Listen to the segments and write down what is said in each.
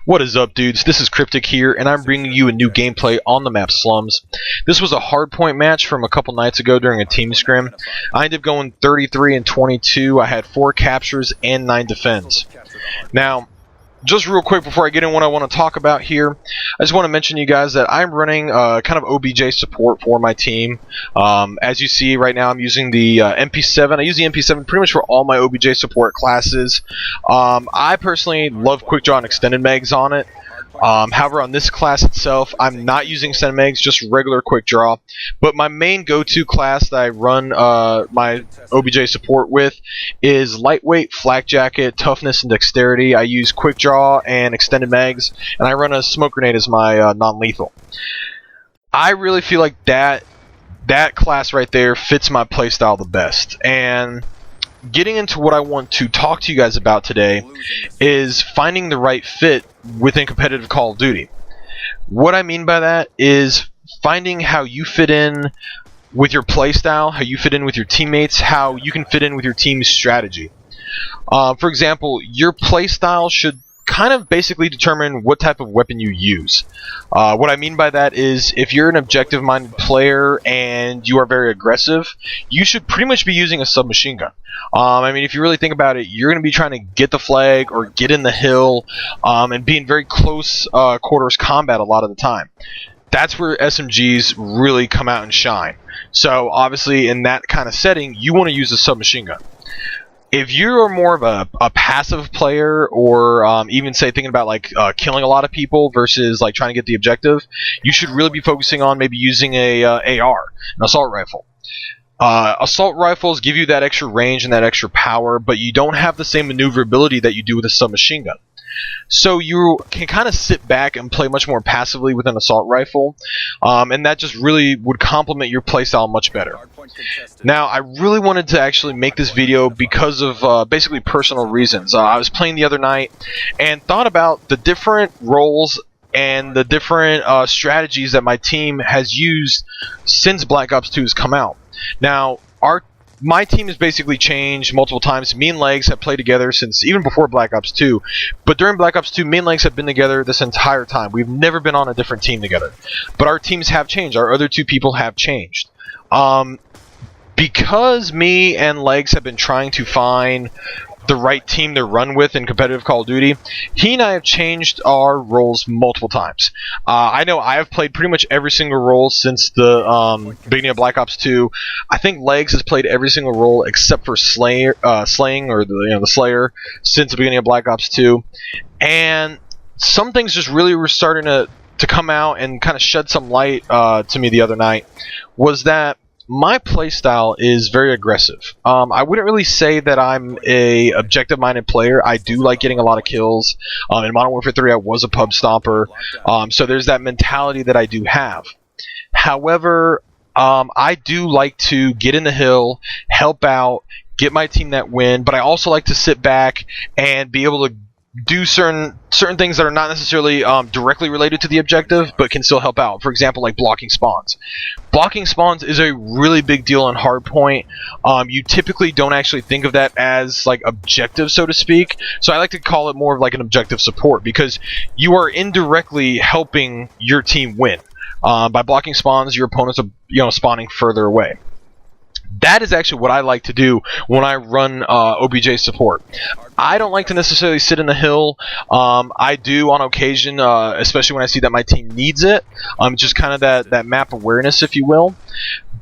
What is up, dudes? This is Cryptic here, and I'm bringing you a new gameplay on the map Slums. This was a hardpoint match from a couple nights ago during a Team Scrim. I ended up going 33 and 22. I had 4 captures and 9 defends. Now, just real quick before I get in what I want to talk about here, I just want to mention to you guys that I'm running kind of OBJ support for my team. As you see right now, I'm using the MP7. I use the MP7 pretty much for all my OBJ support classes. I personally love quick draw and extended megs on it. However, on this class itself, I'm not using extended megs, just regular quick draw. But my main go-to class that I run my OBJ support with is lightweight, flak jacket, toughness, and dexterity. I use quick draw and extended megs, and I run a smoke grenade as my non-lethal. I really feel like that class right there fits my playstyle the best. And getting into what I want to talk to you guys about today is finding the right fit within competitive Call of Duty. What I mean by that is finding how you fit in with your playstyle, how you fit in with your teammates, how you can fit in with your team's strategy. For example, your playstyle should kind of basically determine what type of weapon you use. What I mean by that is if you're an objective-minded player and you are very aggressive, you should pretty much be using a submachine gun. I mean, if you really think about it, you're going to be trying to get the flag or get in the hill and be in very close quarters combat a lot of the time. That's where SMGs really come out and shine. So obviously in that kind of setting, you want to use a submachine gun. If you're more of a passive player, or even say thinking about like killing a lot of people versus like trying to get the objective, you should really be focusing on maybe using a AR, an assault rifle. Assault rifles give you that extra range and that extra power, but you don't have the same maneuverability that you do with a submachine gun. So you can kind of sit back and play much more passively with an assault rifle, and that just really would complement your playstyle much better. Now, I really wanted to actually make this video because of basically personal reasons. I was playing the other night and thought about the different roles and the different strategies that my team has used since Black Ops 2 has come out. Now, my team has basically changed multiple times. Me and Legs have played together since even before Black Ops 2. But during Black Ops 2, me and Legs have been together this entire time. We've never been on a different team together. But our teams have changed. Our other 2 people have changed. Because me and Legs have been trying to find the right team to run with in competitive Call of Duty, he and I have changed our roles multiple times. I know I have played pretty much every single role since the beginning of Black Ops 2. I think Legs has played every single role except for slaying, or the Slayer, since the beginning of Black Ops 2. And some things just really were starting to come out and kind of shed some light to me the other night. Was that my playstyle is very aggressive. I wouldn't really say that I'm a objective-minded player. I do like getting a lot of kills. In Modern Warfare 3, I was a pub stomper, so there's that mentality that I do have. However, I do like to get in the hill, help out, get my team that win, but I also like to sit back and be able to do certain things that are not necessarily directly related to the objective, but can still help out. For example, like blocking spawns. Blocking spawns is a really big deal on Hardpoint. You typically don't actually think of that as like objective, so to speak. So I like to call it more of like an objective support, because you are indirectly helping your team win. By blocking spawns, your opponents are spawning further away. That is actually what I like to do when I run OBJ support. I don't like to necessarily sit in the hill. I do on occasion, especially when I see that my team needs it. Just kind of that map awareness, if you will.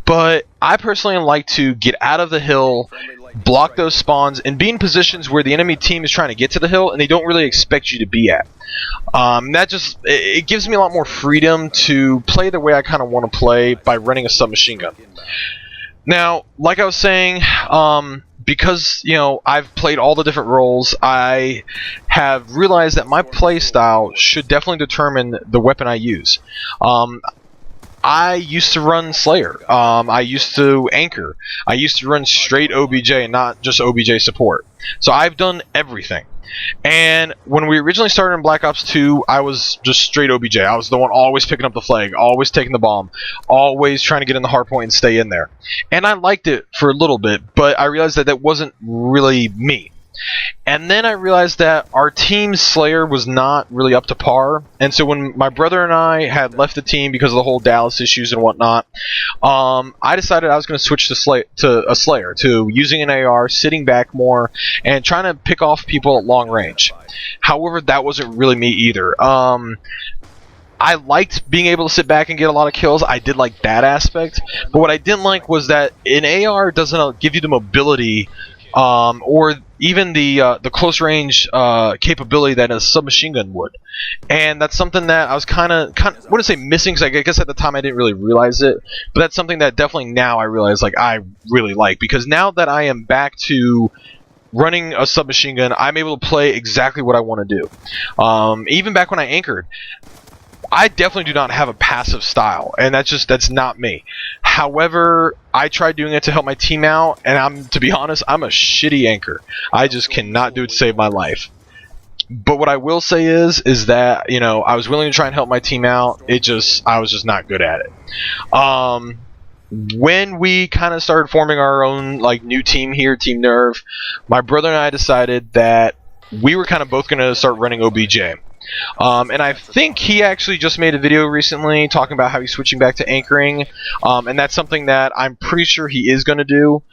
But I personally like to get out of the hill, block those spawns, and be in positions where the enemy team is trying to get to the hill and they don't really expect you to be at. It gives me a lot more freedom to play the way I kind of want to play by running a submachine gun. Now, like I was saying, because I've played all the different roles, I have realized that my playstyle should definitely determine the weapon I use. I used to run Slayer. I used to anchor. I used to run straight OBJ and not just OBJ support. So I've done everything. And when we originally started in Black Ops 2, I was just straight OBJ. I was the one always picking up the flag, always taking the bomb, always trying to get in the hardpoint and stay in there. And I liked it for a little bit, but I realized that that wasn't really me. And then I realized that our team's Slayer was not really up to par. And so when my brother and I had left the team because of the whole Dallas issues and whatnot, I decided I was going to switch to a Slayer, to using an AR, sitting back more, and trying to pick off people at long range. However, that wasn't really me either. I liked being able to sit back and get a lot of kills. I did like that aspect. But what I didn't like was that an AR doesn't give you the mobility or even the close range capability that a submachine gun would, and that's something that I was kind of wouldn't say missing, because I guess at the time I didn't really realize it, but that's something that definitely now I realize like I really like, because now that I am back to running a submachine gun, I'm able to play exactly what I want to do. Even back when I anchored, I definitely do not have a passive style, and that's not me. However, I tried doing it to help my team out, and to be honest, I'm a shitty anchor. I just cannot do it to save my life. But what I will say is that, you know, I was willing to try and help my team out. I was just not good at it. When we kind of started forming our own like new team here, Team Nerve, my brother and I decided that we were kind of both going to start running OBJ. And I think he actually just made a video recently talking about how he's switching back to anchoring, and that's something that I'm pretty sure he is going to do.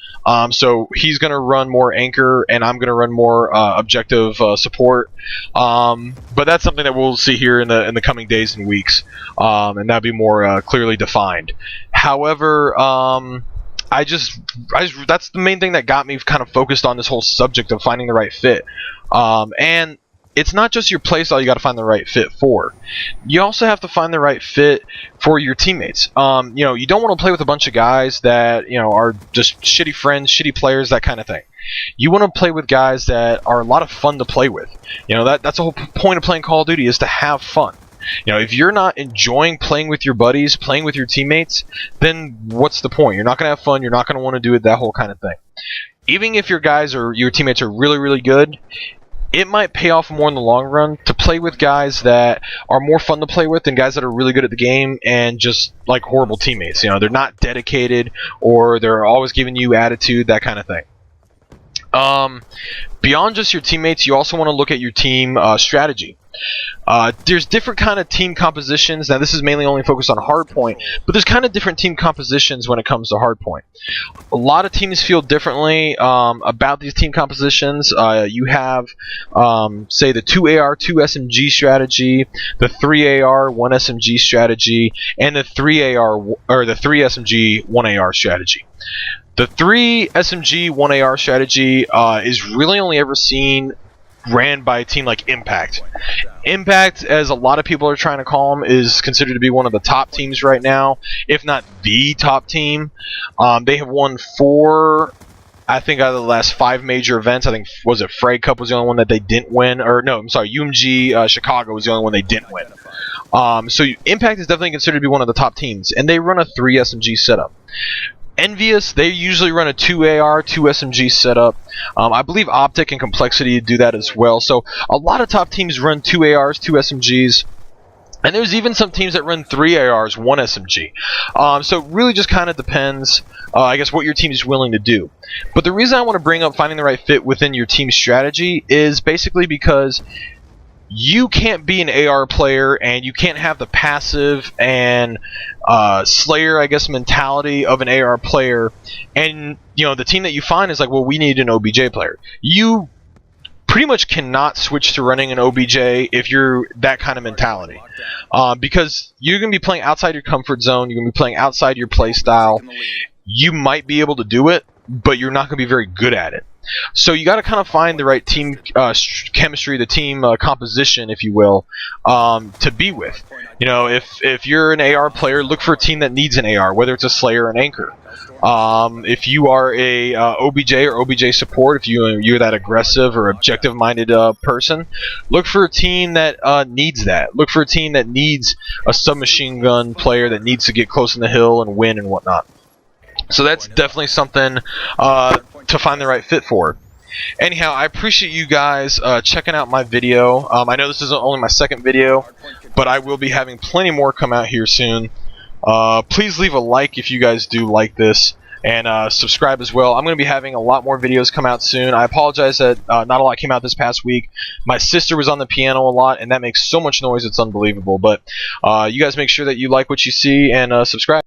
So he's going to run more anchor, and I'm going to run more objective support. But that's something that we'll see here in the coming days and weeks, and that'll be more clearly defined. However, that's the main thing that got me kind of focused on this whole subject of finding the right fit. And it's not just your playstyle you got to find the right fit for. You also have to find the right fit for your teammates. You know, you don't want to play with a bunch of guys that, you know, are just shitty friends, shitty players, that kind of thing. You want to play with guys that are a lot of fun to play with. You know, that's the whole point of playing Call of Duty, is to have fun. You know, if you're not enjoying playing with your buddies, playing with your teammates, then what's the point? You're not going to have fun. You're not going to want to do it, that whole kind of thing. Even if your guys or your teammates are really, really good, it might pay off more in the long run to play with guys that are more fun to play with than guys that are really good at the game and just like horrible teammates. You know, they're not dedicated, or they're always giving you attitude, that kind of thing. Beyond just your teammates, you also want to look at your team strategy. There's different kind of team compositions. Now, this is mainly only focused on Hardpoint, but there's kind of different team compositions when it comes to Hardpoint. A lot of teams feel differently about these team compositions. You have, say, the 2 AR, 2 SMG strategy, the 3 AR, 1 SMG strategy, and the 3 AR or the 3 SMG, 1 AR strategy. The 3 SMG 1 AR strategy is really only ever seen ran by a team like Impact. Impact, as a lot of people are trying to call them, is considered to be one of the top teams right now, if not the top team. They have won 4, I think, out of the last 5 major events. I think, was it Frag Cup was the only one that they didn't win, or no, I'm sorry, UMG Chicago was the only one they didn't win. So Impact is definitely considered to be one of the top teams, and they run a 3 SMG setup. Envious, they usually run a 2 AR, 2 SMG setup. I believe Optic and Complexity do that as well. So a lot of top teams run 2 ARs, 2 SMGs. And there's even some teams that run 3 ARs, 1 SMG. So it really just kind of depends, I guess, what your team is willing to do. But the reason I want to bring up finding the right fit within your team strategy is basically because you can't be an AR player and you can't have the passive and Slayer, I guess, mentality of an AR player, and you know the team that you find is like, well, we need an OBJ player. You pretty much cannot switch to running an OBJ if you're that kind of mentality, because you're going to be playing outside your comfort zone. You're going to be playing outside your play style. You might be able to do it, but you're not going to be very good at it. So you got to kind of find the right team chemistry, the team composition, if you will, to be with. You know, if you're an AR player, look for a team that needs an AR, whether it's a Slayer or an Anchor. If you are a OBJ or OBJ support, if you're that aggressive or objective-minded person, look for a team that needs that. Look for a team that needs a submachine gun player that needs to get close in the hill and win and whatnot. So that's definitely something to find the right fit for. Anyhow, I appreciate you guys checking out my video. I know this isn't only my second video, but I will be having plenty more come out here soon. Please leave a like if you guys do like this. and subscribe as well. I'm going to be having a lot more videos come out soon. I apologize that not a lot came out this past week. My sister was on the piano a lot, and that makes so much noise, it's unbelievable. But you guys make sure that you like what you see and subscribe.